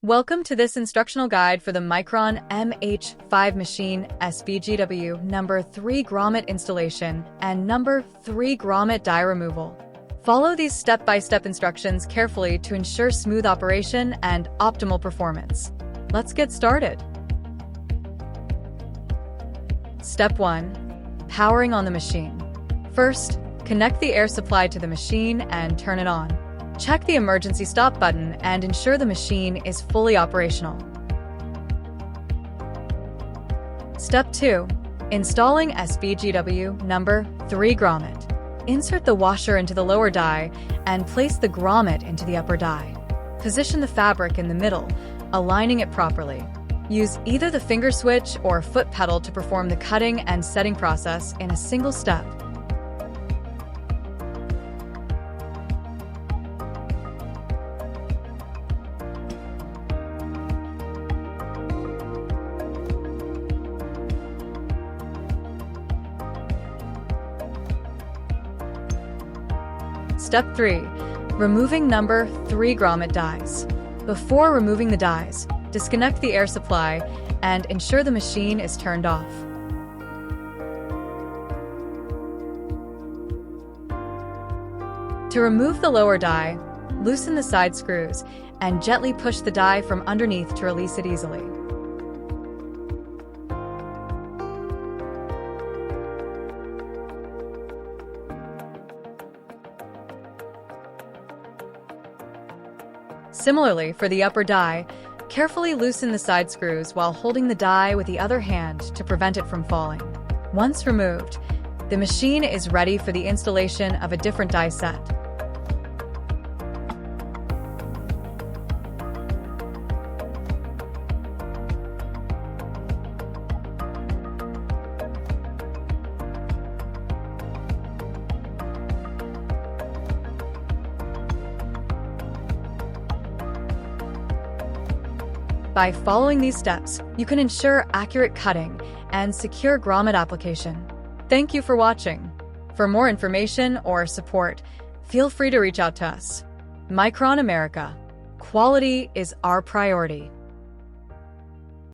Welcome to this instructional guide for the Micron MH5 machine SPGW number 3 grommet installation and number 3 grommet die removal. Follow these step-by-step instructions carefully to ensure smooth operation and optimal performance. Let's get started. Step 1. Powering on the machine. First, connect the air supply to the machine and turn it on. Check the emergency stop button and ensure the machine is fully operational. Step 2. Installing SPGW number 3 grommet. Insert the washer into the lower die and place the grommet into the upper die. Position the fabric in the middle, aligning it properly. Use either the finger switch or foot pedal to perform the cutting and setting process in a single step. Step 3. Removing number 3 grommet dies. Before removing the dies, disconnect the air supply and ensure the machine is turned off. To remove the lower die, loosen the side screws and gently push the die from underneath to release it easily. Similarly, for the upper die, carefully loosen the side screws while holding the die with the other hand to prevent it from falling. Once removed, the machine is ready for the installation of a different die set. By following these steps, you can ensure accurate cutting and secure grommet application. Thank you for watching. For more information or support, feel free to reach out to us. Micron America. Quality is our priority.